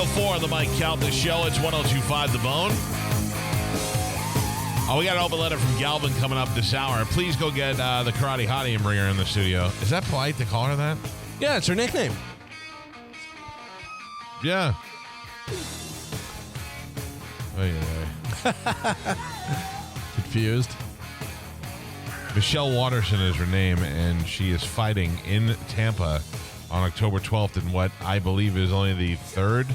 7:04 on the Mike Calta Show. It's 102.5 The Bone. Oh, we got an open letter from Galvin coming up this hour. Please go get the Karate Hottie and bring her in the studio. Is that polite to call her that? Yeah, it's her nickname. Yeah. Confused. Michelle Waterson is her name, and she is fighting in Tampa on October 12th in what I believe is only the third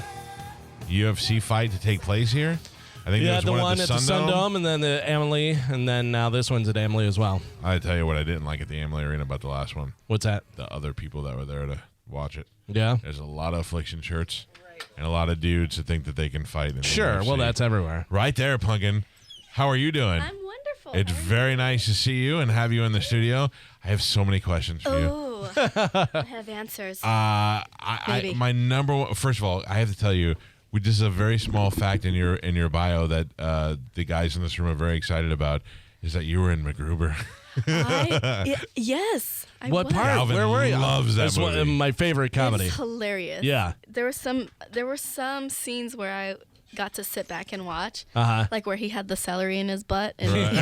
UFC fight to take place here. I think Yeah, there's the one at at the Sun Dome, and then the Amalie, and then now this one's at Amalie as well. I tell you what I didn't like at the Amalie Arena about the last one. What's that? The other people that were there to watch it. Yeah. There's a lot of affliction shirts and a lot of dudes that think that they can fight. In the Sure. UFC. Well, that's everywhere. Right there, Punkin. How are you doing? I'm wonderful. It's very nice to see you and have you in the studio. I have so many questions for you. Oh, I have answers. Maybe. My number one. First of all, I have to tell you, this is a very small fact in your bio that the guys in this room are very excited about. Is that you were in MacGruber? Yes. What part? Calvin Where were you? loves that That's movie. my favorite comedy. It's hilarious. Yeah. There were some scenes where I got to sit back and watch, like where he had the celery in his butt, and, and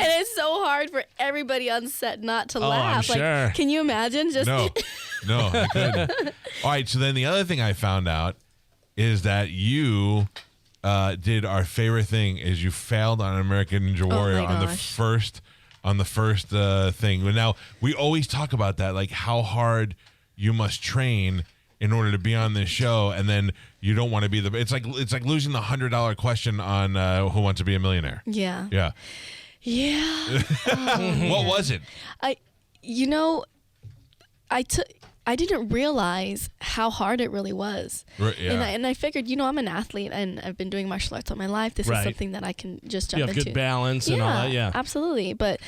it's so hard for everybody on set not to laugh. I'm sure. Like, can you imagine? Just No, I couldn't. All right, so then the other thing I found out is that you did our favorite thing is you failed on American Ninja Warrior on the first thing. Now, we always talk about that, like how hard you must train in order to be on this show, and then you don't want to be it's like losing the $100 question on Who Wants to Be a Millionaire. Yeah. What was it? I didn't realize how hard it really was. Yeah. And I figured, I'm an athlete and I've been doing martial arts all my life. This is something that I can just jump You have into. good balance and all that, yeah. Absolutely. But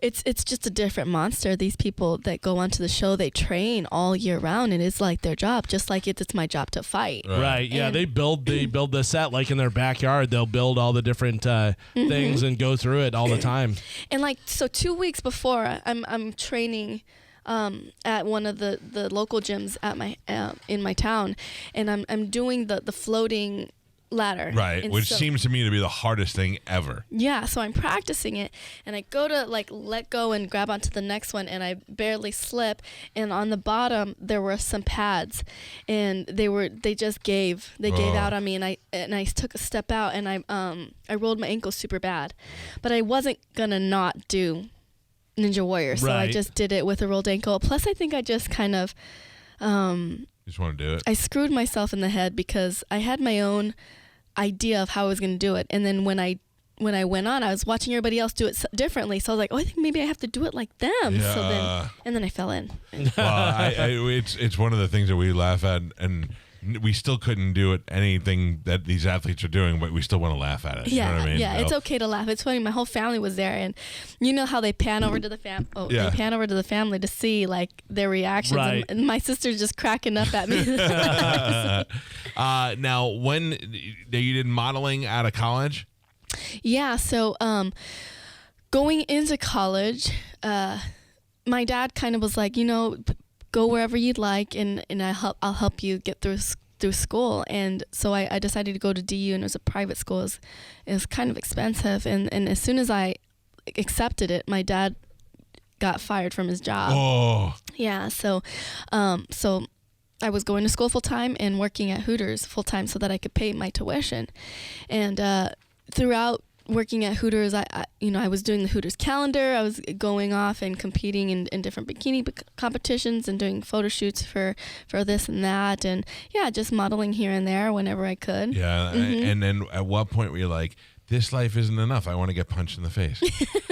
it's just a different monster. These people that go onto the show, they train all year round, and it's like their job, just like it's my job to fight. Right. Yeah. And they build the set like in their backyard. They'll build all the different things and go through it all the time. And so 2 weeks before, I'm training at one of the local gyms at my in my town, and I'm doing the floating ladder. Right, and which seems to me to be the hardest thing ever. Yeah, so I'm practicing it, and I go to let go and grab onto the next one, and I barely slip, and on the bottom there were some pads, and they just gave out on me, and I took a step out, and I rolled my ankle super bad, but I wasn't gonna not do Ninja Warrior, so I just did it with a rolled ankle. Plus, I think I just kind of just want to do it. I screwed myself in the head because I had my own idea of how I was going to do it, and then when I went on, I was watching everybody else do it differently. So I was like, I think maybe I have to do it like them. Yeah. So then I fell in. Well, it's one of the things that we laugh at, and we still couldn't do it anything that these athletes are doing, but we still want to laugh at it. Yeah, you know what I mean? yeah, it's okay to laugh. It's funny. My whole family was there, and you know how they pan over to the they pan over to the family to see like their reactions, Right. and my sister's just cracking up at me. Now, when you did modeling out of college? Yeah, so going into college, my dad kind of was like, go wherever you'd like, and I'll help you get through school. And so I decided to go to DU, and it was a private school. It was kind of expensive, and as soon as I accepted it, my dad got fired from his job. Oh, yeah. So I was going to school full time and working at Hooters full time so that I could pay my tuition. And throughout working at Hooters, I was doing the Hooters calendar. I was going off and competing in different bikini competitions and doing photo shoots for this and that, and just modeling here and there whenever I could. Yeah, and then at what point were you like, this life isn't enough, I want to get punched in the face?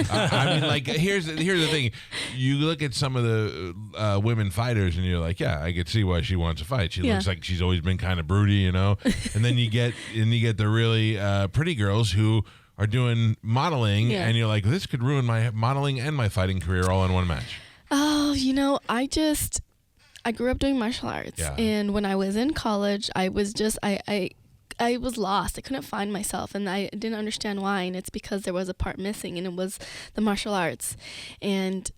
I mean, like, here's the thing. You look at some of the women fighters, and you're like, yeah, I could see why she wants to fight. She looks like she's always been kind of broody, And then you get the really pretty girls who are doing modeling, and you're like, this could ruin my modeling and my fighting career all in one match. Oh, I grew up doing martial arts, and when I was in college, I was just I was lost. I couldn't find myself, and I didn't understand why. And it's because there was a part missing, and it was the martial arts. And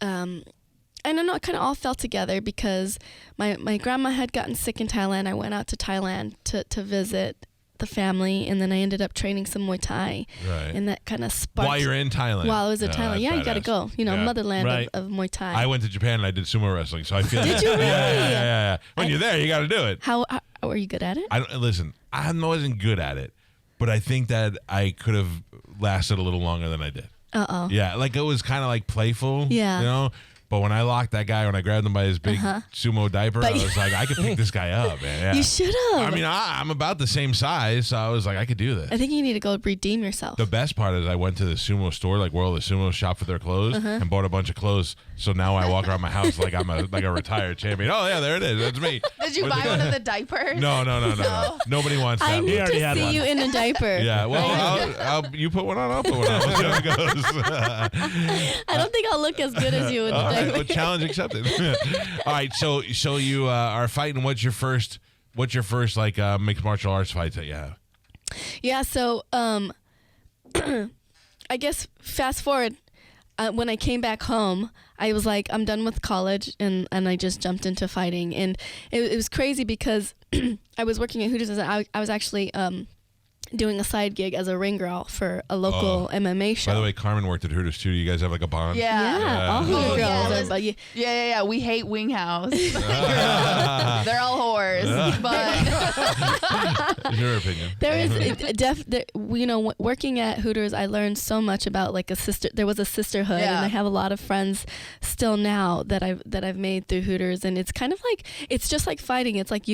I don't know, it kind of all fell together because my grandma had gotten sick in Thailand. I went out to Thailand to visit the family, and then I ended up training some Muay Thai. Right. And that kind of sparked. While you're in Thailand. While I was in Thailand. Yeah, you got to go. You know, motherland of Muay Thai. I went to Japan and I did sumo wrestling, so I feel Did you really? Yeah. When you're there, you got to do it. How were you good at it? Listen, I wasn't good at it, but I think that I could have lasted a little longer than I did. Uh-oh. Yeah, like it was kind of like playful. Yeah. You know? But when I locked that guy, when I grabbed him by his big sumo diaper, I was like, I could pick this guy up, man. Yeah. You should have. I mean, I'm about the same size, so I was like, I could do this. I think you need to go redeem yourself. The best part is I went to the sumo store, like World of Sumo, shop for their clothes, and bought a bunch of clothes. So now I walk around my house like I'm a retired champion. Oh yeah, there it is. That's me. Did you buy one of the diipers? No. Nobody wants that. I need to see you in a diaper. Yeah, well, you put one on, I'll put one on. We'll see how it goes. I don't think I'll look as good as you in a All diaper. right, well, challenge accepted. All right, so you are fighting. What's your first like mixed martial arts fights that you have? Yeah, so I guess fast forward, when I came back home, I was like, I'm done with college, and I just jumped into fighting, and it was crazy because I was working at Hooters, and I was actually doing a side gig as a ring girl for a local MMA show. By the way, Carmen worked at Hooters too. Do you guys have like a bond? Yeah. All Hooter girls are, Yeah. We hate Wing House. They're all whores. But your opinion. There is working at Hooters, I learned so much about like there was a sisterhood, and I have a lot of friends still now that I've made through Hooters, and it's kind of like, it's just like fighting. It's like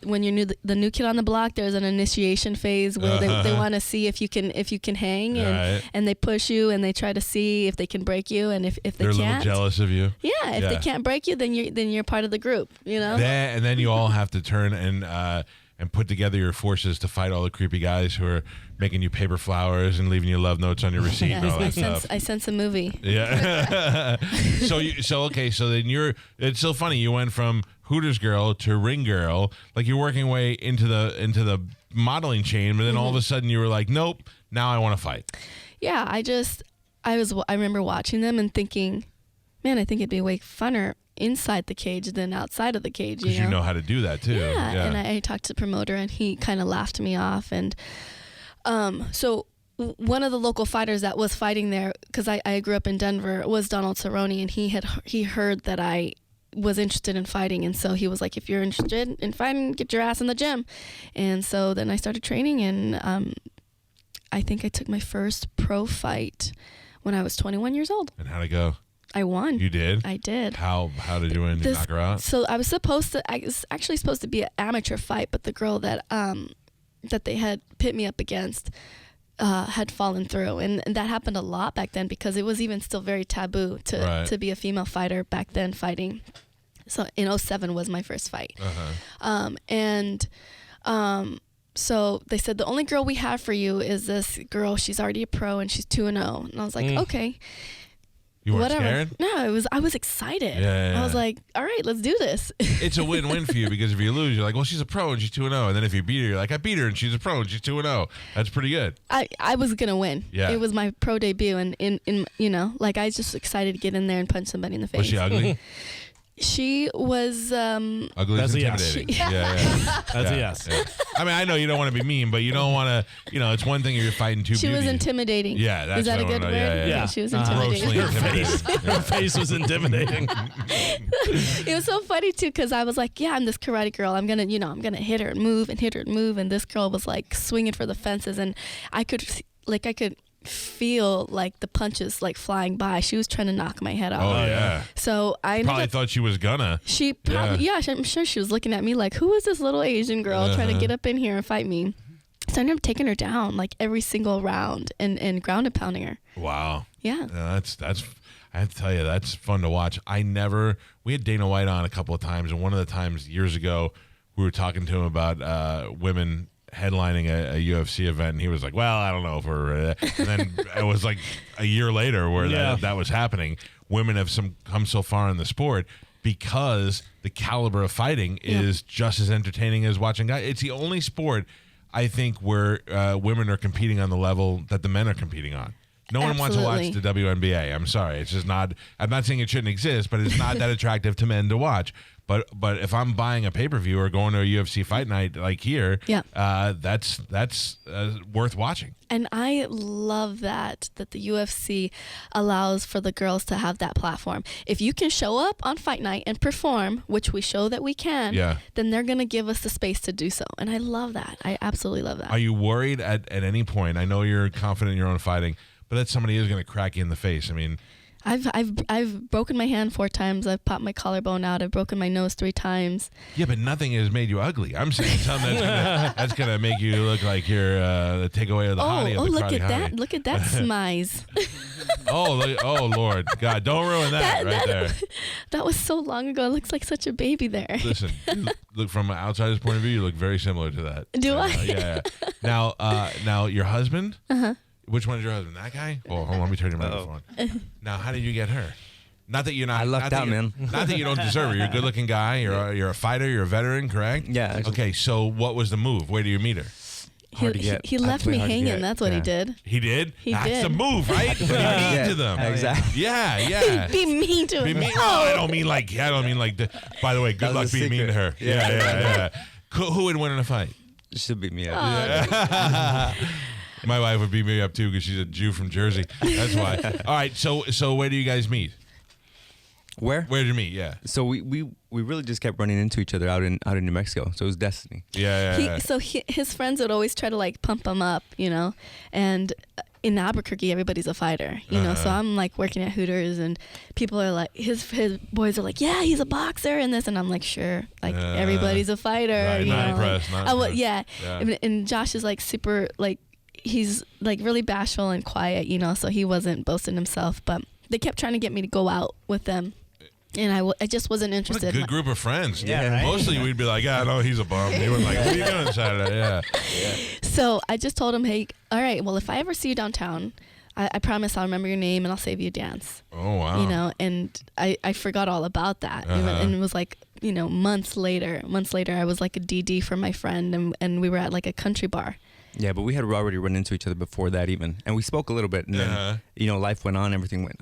when you're the new kid on the block, there's an initiation phase where they want to see if you can hang, and they push you, and they try to see if they can break you, and if they they're can't, a little jealous of you. Yeah, if they can't break you, then you're part of the group, you know. And then you all have to turn and put together your forces to fight all the creepy guys who are making you paper flowers and leaving you love notes on your receipt and all that stuff. I sense a movie. Yeah. So then it's so funny. You went from Hooters girl to ring girl, like you're working way into the modeling chain, but then all of a sudden you were like, nope, now I want to fight. Yeah, I remember watching them and thinking, man, I think it'd be way funner inside the cage than outside of the cage. Because you know how to do that too. Yeah. And I talked to the promoter, and he kind of laughed me off. And so one of the local fighters that was fighting there, because I grew up in Denver, was Donald Cerrone, and he heard that I was interested in fighting, and so he was like, if you're interested in fighting, get your ass in the gym. And so then I started training, and I think I took my first pro fight when I was 21 years old. And how'd it go? I won. You did? I did. How did you win? Did you knock her out? So I was actually supposed to be an amateur fight, but the girl that they had pit me up against had fallen through, and that happened a lot back then because it was even still very taboo to be a female fighter back then fighting. So in 2007 was my first fight. So they said, the only girl we have for you is this girl. She's already a pro, and she's 2-0. And I was like, okay. You weren't scared? No, I was excited. Yeah. I was like, all right, let's do this. It's a win-win for you because if you lose, you're like, well, she's a pro and she's 2-0. And then if you beat her, you're like, I beat her and she's a pro and she's 2-0. That's pretty good. I was going to win. Yeah. It was my pro debut, and I was just excited to get in there and punch somebody in the face. Was she ugly? She was ugly That's is intimidating. Yeah. That's a yes. Yeah. I mean, I know you don't want to be mean, but you don't want to, it's one thing if you're fighting two She beauties. was intimidating. Yeah, that's Is that a what I good wanna word? know. Yeah. She was intimidating. Grossly intimidating. Her face was intimidating. It was so funny too, because I was like, yeah, I'm this karate girl. I'm gonna hit her and move and hit her and move, and this girl was like swinging for the fences, and I could feel like the punches like flying by. She was trying to knock my head off. Oh yeah. So I probably thought she was gonna. She probably I'm sure she was looking at me like, who is this little Asian girl trying to get up in here and fight me? So I ended up taking her down like every single round and ground and pounding her. Wow. Yeah. That's I have to tell you, that's fun to watch. We had Dana White on a couple of times, and one of the times years ago we were talking to him about women headlining a UFC event, and he was like, well, I don't know if we're and then it was like a year later where that was happening. Women have come so far in the sport because the caliber of fighting is just as entertaining as watching guys. It's the only sport I think where women are competing on the level that the men are competing on. No one wants to watch Absolutely. the WNBA. I'm sorry. It's just not. I'm not saying it shouldn't exist, but it's not that attractive to men to watch. But if I'm buying a pay-per-view or going to a UFC fight night like here, Yeah. that's worth watching. And I love that the UFC allows for the girls to have that platform. If you can show up on fight night and perform, which we show that we can, Yeah. then they're going to give us the space to do so. And I love that. I absolutely love that. Are you worried at any point? I know you're confident in your own fighting, but that somebody is going to crack you in the face. I mean, I've broken my hand 4 times. I've popped my collarbone out. I've broken my nose 3 times. yeah, but nothing has made you ugly. I'm saying something that's gonna make you look like you're the takeaway of the hottie of the look karate at that! hottie. Look at that smize. Oh Lord, God, don't ruin that right there. That was so long ago. It looks like such a baby there. Listen, you look from an outsider's point of view, you look very similar to that. Do I? Yeah. Now your husband. Which one is your husband? That guy? Oh, hold on, let me turn your microphone. Now, how did you get her? Not that you're not. I lucked not that out, you- man. Not that you don't deserve her. You're a good-looking guy. You're a fighter. You're a veteran, correct? Yeah, actually. Okay, so what was the move? Where do you meet her? Hard to get. He left Absolutely me hard to hanging. get. That's what he Yeah. did. He did. He That's did. the move, right? Be mean to them. Exactly. Yeah. Be mean to him. Be mean. No, I don't mean like. By the way, good That luck was a being mean to her. secret. Yeah. Who would win in a fight? Should beat me up. My wife would beat me up too because she's a Jew from Jersey. That's why. All right. So where do you guys meet? Where? Where did you meet? Yeah. So we really just kept running into each other out in New Mexico. So it was destiny. Yeah. His friends would always try to like pump him up, and in Albuquerque everybody's a fighter, so I'm like working at Hooters and people are like his boys are like, yeah, he's a boxer and this, and I'm like, sure, like everybody's a fighter, Right, not impressed, not impressed. Yeah. Yeah. And Josh is like super like he's like really bashful and quiet, so he wasn't boasting himself, but they kept trying to get me to go out with them. And I just wasn't What interested. a good group of friends. Yeah, right? Mostly we'd be like, yeah, no, he's a bum. He was like, what are you doing Saturday? Yeah. So I just told him, hey, all right, well, if I ever see you downtown, I promise I'll remember your name and I'll save you a dance. Oh, wow. And I forgot all about that. And it was like, months later, I was like a DD for my friend and we were at like a country bar. Yeah, but we had already run into each other before that even, and we spoke a little bit, and then life went on, everything went.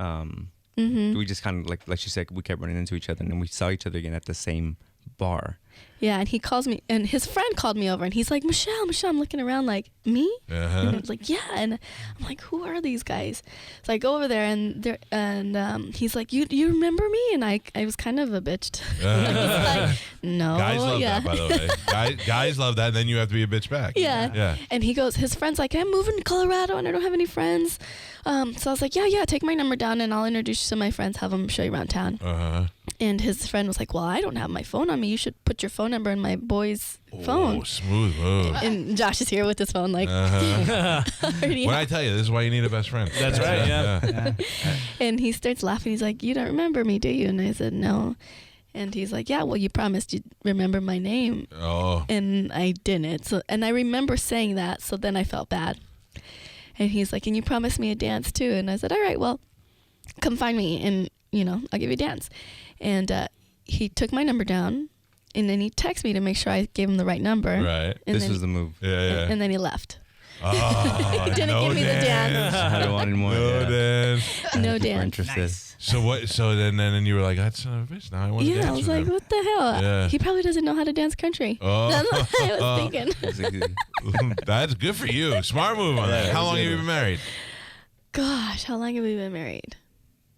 We just kind of like you said, we kept running into each other, and then we saw each other again at the same bar. Yeah, and he calls me, and his friend called me over, and he's like, Michelle, I'm looking around like, me? And I was like, yeah, and I'm like, who are these guys? So I go over there, and he's like, you remember me? And I was kind of a bitch. I was like, no. Guys love that, by the way. Guys love that, and then you have to be a bitch back. Yeah. And he goes, his friend's like, I'm moving to Colorado, and I don't have any friends. So I was like, yeah, take my number down, and I'll introduce you to my friends, have them show you around town. And his friend was like, well, I don't have my phone on me. You should put your phone number in my boy's phone. Oh, smooth move. And Josh is here with his phone, like, already. What I tell you, this is why you need a best friend. That's right, yeah. And he starts laughing. He's like, you don't remember me, do you? And I said, no. And he's like, yeah, well, you promised you'd remember my name. Oh. And I didn't. So, and I remember saying that, so then I felt bad. And he's like, and you promised me a dance too. And I said, all right, well, come find me and, I'll give you a dance. And he took my number down, and then he texted me to make sure I gave him the right number. Right. And This then, was the move. Yeah. And then he left. Oh, Didn't no give me the dance. I don't want anymore. No yeah. dance. No People are dance. interested. So what? So then you were like, that's son of a bitch. Now I want to dance Yeah, I was with like, him. what the hell? Yeah. He probably doesn't know how to dance country. Oh. That's what I was thinking. Exactly. That's good for you. Smart move on that. Yeah, How long have you exactly. been married? Gosh, how long have we been married?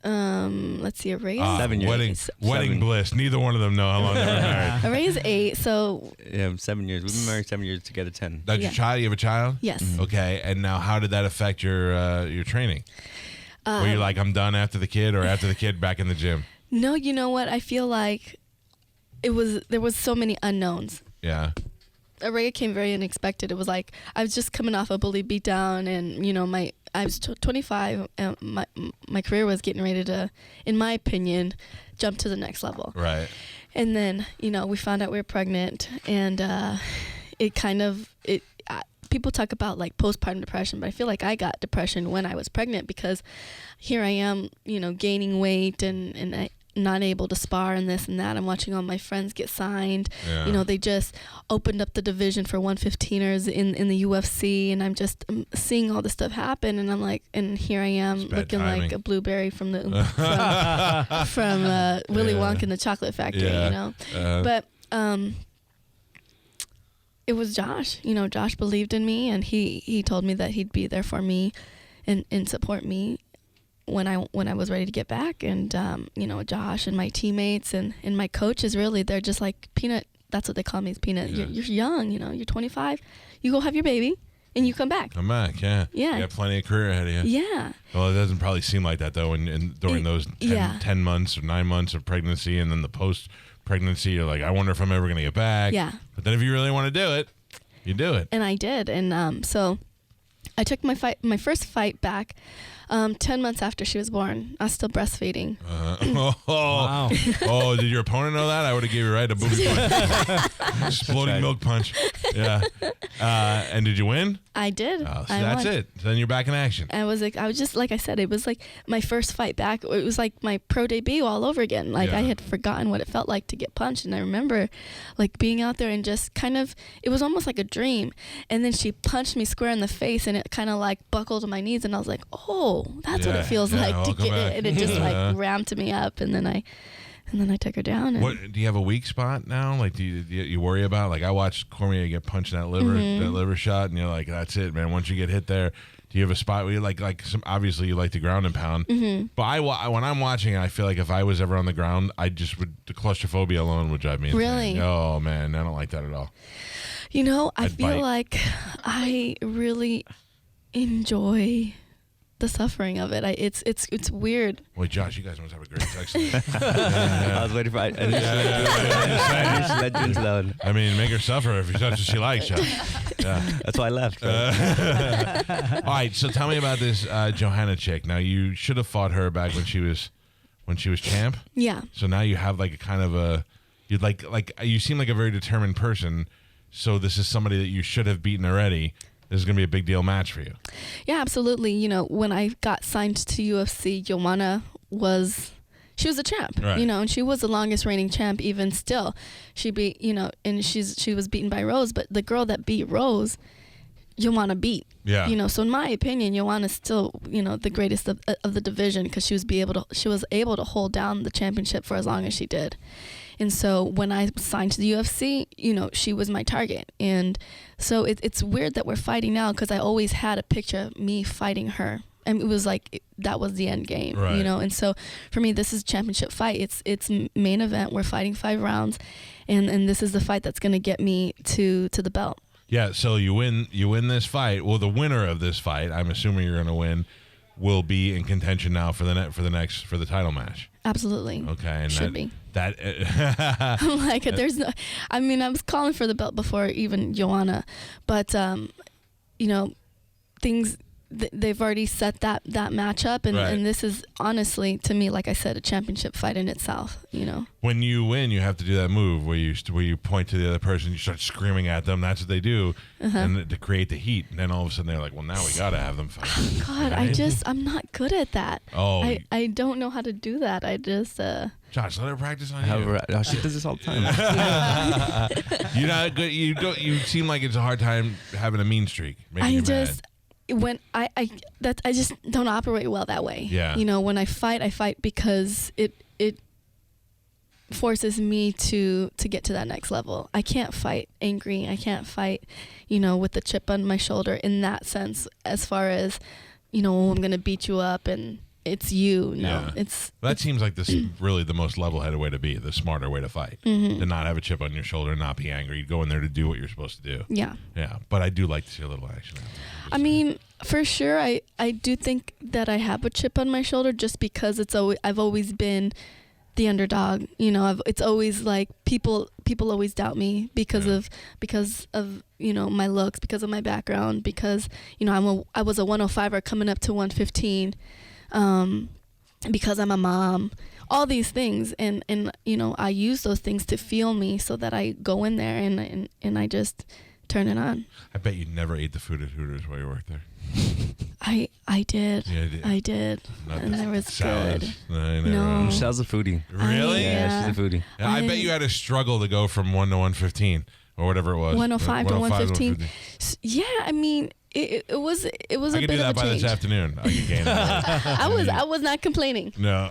Let's see, a raise. 7 years. Wedding 7. bliss. Neither one of them know how long they've been married. A raise 8. So Yeah, 7 years. We've been married 7 years together. 10. That's Yeah. your child? You have a child? yes. Okay. And now how did that affect your training? Were you like, I'm done after the kid, or after the kid back in the gym? No, you know what? I feel like there was so many unknowns. Yeah. Araya came very unexpected. It was like I was just coming off a bully beatdown, and I was 25. And my career was getting ready to, in my opinion, jump to the next level. Right. And then we found out we were pregnant, and people talk about like postpartum depression, but I feel like I got depression when I was pregnant, because here I am, gaining weight, and not able to spar and this and that. I'm watching all my friends get signed. Yeah. You know, they just opened up the division for 115ers in the UFC, and I'm just seeing all this stuff happen, and I'm like, and here I am looking like a blueberry from the from Willy Wonka and the Chocolate Factory, you know. But it was Josh. You know, Josh believed in me, and he told me that he'd be there for me and support me when I was ready to get back. And you know, Josh and my teammates and my coaches, really, they're just like, Peanut, that's what they call me, is Peanut. Yeah. You're young, you know, you're 25, you go have your baby and you come back. Come back, yeah. Yeah. You got plenty of career ahead of you. Yeah. Well, it doesn't probably seem like that, though, during those 10 months or 9 months of pregnancy, and then the post-pregnancy, you're like, I wonder if I'm ever going to get back. Yeah. But then if you really want to do it, you do it. And I did. And so I took my first fight back 10 months after she was born. I was still breastfeeding. Wow. Oh, did your opponent know that? I would have gave you right a booby punch. Exploding milk punch. Yeah. And did you win? I did. Oh, so I that's won. it. Then you're back in action. I was just, like I said, it was like my first fight back. It was like my pro debut all over again. Like I had forgotten what it felt like to get punched. And I remember like being out there and just kind of, it was almost like a dream. And then she punched me square in the face, and it kind of like buckled to my knees. And I was like, oh, that's what it feels like to get it. And it just like ramped me up. And then I took her down. And What do you have a weak spot now? Like, do you worry about? Like, I watched Cormier get punched in that liver shot, and you're like, that's it, man. Once you get hit there, do you have a spot where you like obviously you like the ground and pound? But when I'm watching it, I feel like if I was ever on the ground, the claustrophobia alone would drive me insane. Really? Oh man, I don't like that at all. you know, I I'd feel bite. like I really enjoy the suffering of it. It's weird. Boy, Josh, you guys must have a great sex life. I was waiting for I knew she let June's loud. I mean, make her suffer if that's what she likes, Josh. Yeah. That's why I left. All right, so tell me about this Joanna chick. Now, you should have fought her back when she was champ. Yeah. So now you have like a kind of you'd like you seem like a very determined person. So this is somebody that you should have beaten already. This is going to be a big deal match for you. Yeah, absolutely. You know, when I got signed to UFC, Joanna she was a champ, Right. you know, and she was the longest reigning champ even still. She beat, you know, and she was beaten by Rose, but the girl that beat Rose, Joanna beat. Yeah. You know, so in my opinion, Joanna's still, you know, the greatest of the division, because she was able to hold down the championship for as long as she did. And so when I signed to the UFC, you know, she was my target. And so it's weird that we're fighting now, because I always had a picture of me fighting her. And it was like, that was the end game, Right. you know? And so for me, this is a championship fight. It's main event. We're fighting 5 rounds. And this is the fight that's going to get me to the belt. Yeah, so you win this fight. Well, the winner of this fight, I'm assuming you're going to win, will be in contention now for the title match. Absolutely. Okay, and Should be. That I'm like, there's no, I mean, I was calling for the belt before even Joanna, but, you know, they've already set that matchup, and, Right. and this is honestly, to me, like I said, a championship fight in itself, you know. when you win, you have to do that move where you point to the other person, you start screaming at them. That's what they do, and to create the heat. And then all of a sudden they're like, "Well, now we gotta have them fight." God, Right? I'm not good at that. Oh. I don't know how to do that. I just, Josh, let her practice on However, she does this all the time. you. You're not good. You seem like it's a hard time having a mean streak. Making you mad. When I just don't operate well that way. Yeah. You know, when I fight because it forces me to get to that next level. I can't fight angry. I can't fight, you know, with the chip on my shoulder in that sense, as far as, you know, I'm going to beat you up and it's you. No, Yeah. That seems like this really the most level-headed way to be, the smarter way to fight. To not have a chip on your shoulder, not be angry, go in there to do what you're supposed to do. Yeah. Yeah, but I do like to see a little action. I mean, for sure, I do think that I have a chip on my shoulder, just because I've always been the underdog. You know, it's always like people always doubt me because of you know, my looks, because of my background, because, you know, I was a 105er coming up to 115, because I'm a mom. All these things, and you know, I use those things to fuel me so that I go in there and I just turn it on. I bet you never ate the food at Hooters while you worked there. I did. Yeah, I did. And there was salads. good. I never No. Michelle's a foodie. Really? Yeah, she's a foodie. Yeah, I bet you had to struggle to go from 1 to 115 or whatever it was. 105 to 115. 115. Yeah, I mean, it was I a could bit do of that a by change. this afternoon. I could gain that. I was not complaining. No.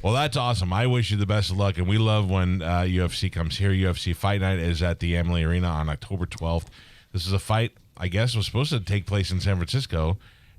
Well, that's awesome. I wish you the best of luck, and we love when UFC comes here. UFC Fight Night is at the Amalie Arena on October 12th. This is a fight, I guess, was supposed to take place in San Francisco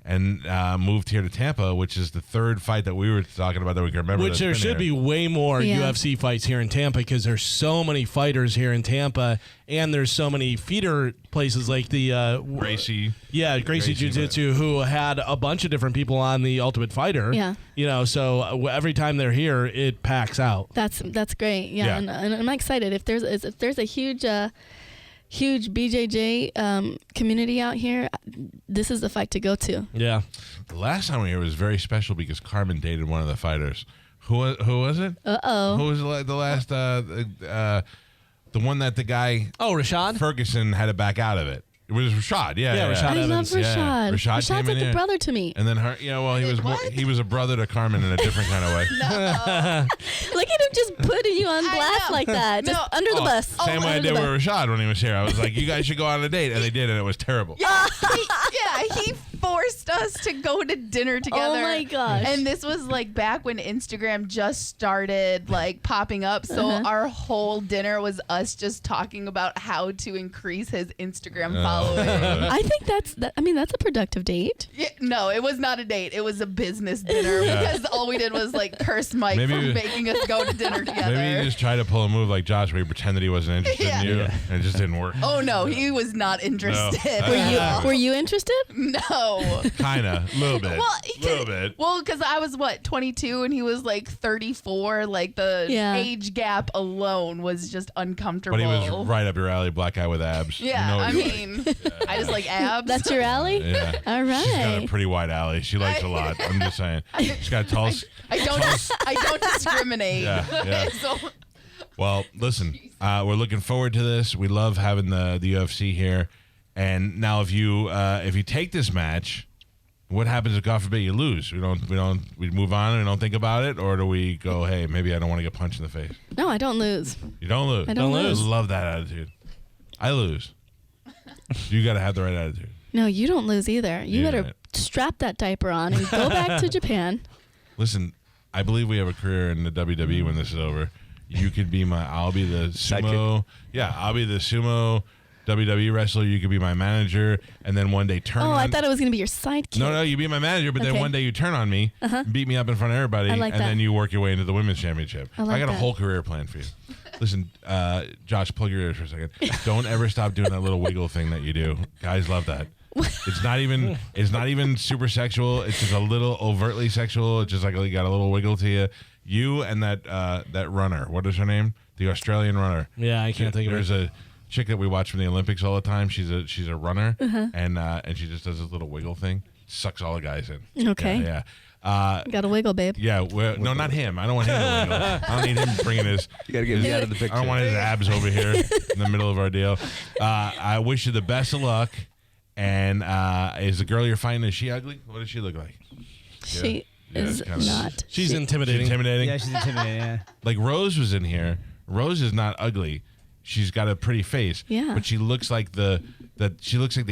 and moved here to Tampa, which is the third fight that we were talking about that we can remember. Which there should be way more UFC fights here in Tampa because there's so many fighters here in Tampa, and there's so many feeder places like the Gracie. Yeah, Gracie Jiu-Jitsu, who had a bunch of different people on the Ultimate Fighter. Yeah. You know, so every time they're here, it packs out. That's great. Yeah, Yeah. And I'm excited. If there's a huge BJJ community out here, this is the fight to go to. Yeah. The last time we were here was very special because Carmen dated one of the fighters. Who was it? Uh-oh. Who was the last the one that the guy Rashad? Ferguson had to back out of it? It was Rashad. Yeah, Rashad I love Evans. Rashad. Yeah. Rashad Rashad's came in like a here. brother to me. And then her, he was a brother to Carmen in a different kind of way. Look at him just putting you on blast know. like that. Just under the bus. Same way I Under did the with bus. Rashad when he was here. I was like, you guys should go on a date, and they did, and it was terrible. He forced us to go to dinner together. Oh my gosh. And this was like back when Instagram just started like popping up. So our whole dinner was us just talking about how to increase his Instagram following. I think that's a productive date. Yeah, no, it was not a date. It was a business dinner because all we did was like curse Mike Maybe for we- making us go to dinner together. Maybe you just tried to pull a move like Josh where he pretended he wasn't interested in you, and it just didn't work. Oh no, he was not interested. No. Were you interested? No. Kinda, a little bit, little bit. Well, because I was 22 and he was like 34. Like the age gap alone was just uncomfortable. But he was right up your alley, black guy with abs. Yeah, You know what I you mean, I just like abs. That's your alley? Yeah. All She's got a right. pretty wide alley. She likes a lot. I'm just saying. She's got tall. I don't discriminate. Yeah. So, Well, listen, we're looking forward to this. We love having the UFC here. And now, if you take this match, what happens if God forbid you lose? We move on and we don't think about it, or do we go, hey, maybe I don't want to get punched in the face? No, I don't lose. You don't lose. I don't lose. I love that attitude. I lose. You got to have the right attitude. No, you don't lose either. You Yeah. better strap that diaper on and go back to Japan. Listen, I believe we have a career in the WWE when this is over. You could be I'll be the sumo. Sidekick. Yeah, I'll be the sumo WWE wrestler. You could be my manager, and then one day turn on. I thought it was going to be your sidekick. No, you be my manager, but then Okay. one day you turn on me, beat me up in front of everybody, I like and that. then you work your way into the women's championship. I like got a that. whole career plan for you. Listen, Josh, plug your ears for a second. Don't ever stop doing that little wiggle thing that you do. Guys love that. It's not even super sexual. It's just a little overtly sexual. It's just like you got a little wiggle to you. You and that runner. What is her name? The Australian runner. Yeah, I can't think of There's a chick that we watch from the Olympics all the time. She's a runner, Uh-huh. and she just does this little wiggle thing. Sucks all the guys in. Okay. Yeah. Got to wiggle, babe. Yeah. No, not him. I don't want him to wiggle. I don't need him bringing his. You got to get me out of the picture. I don't want his abs over here in the middle of our deal. I wish you the best of luck. And is the girl you're fighting, is she ugly? What does she look like? She Yeah, is it's kinda- not. She's She- intimidating. Intimidating. Yeah, she's intimidating. Yeah. Like Rose was in here. Rose is not ugly. She's got a pretty face. Yeah. But she looks like the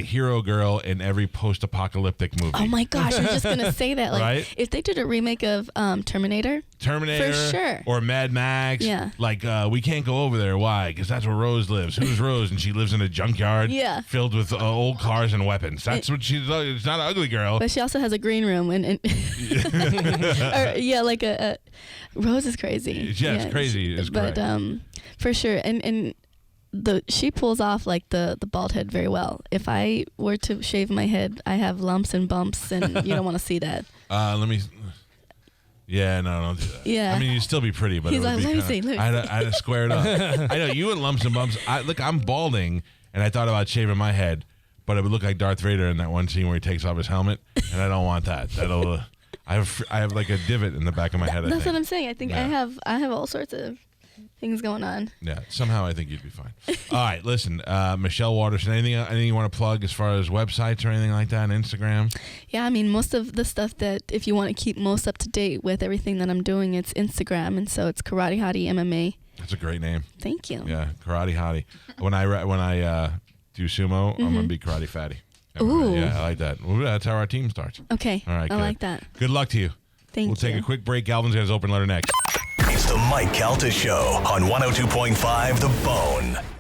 hero girl in every post-apocalyptic movie. Oh my gosh, I was just gonna say that. Like, Right? if they did a remake of Terminator, Terminator, For sure. or Mad Max. Yeah. Like we can't go over there. Why? Because that's where Rose lives. Who's Rose? And she lives in a junkyard. Yeah. Filled with old cars and weapons. That's what she's. It's not an ugly girl. but she also has a green room and like a Rose is crazy. Yeah, it's crazy. It's but correct. for sure, and she pulls off like the bald head very well. If I were to shave my head, I have lumps and bumps, and you don't want to see that. Let me. Yeah, no, don't do that. Yeah. I mean, you'd still be pretty, but He's it would like, be let me kinda- see, let me I had to square it up. I know you and lumps and bumps. Look, I'm balding, and I thought about shaving my head, but it would look like Darth Vader in that one scene where he takes off his helmet, and I don't want that. I have like a divot in the back of my head. I That's think. what I'm saying. I think Yeah. I have all sorts of things going on. Yeah, somehow I think you'd be fine. All right, listen, Michelle Waterson, anything you want to plug as far as websites or anything like that, and Instagram? Yeah, I mean, most of the stuff that if you want to keep most up to date with everything that I'm doing, it's Instagram, and so it's Karate Hottie MMA. That's a great name. Thank you. Yeah, Karate Hottie. When I do sumo, I'm gonna be Karate Fatty. Ooh. Yeah, I like that. Ooh, that's how our team starts. Okay. All right, I good. like that. Good luck to you. Thank you. We'll take a quick break. Galvin's got his open letter next. It's the Mike Calta Show on 102.5 The Bone.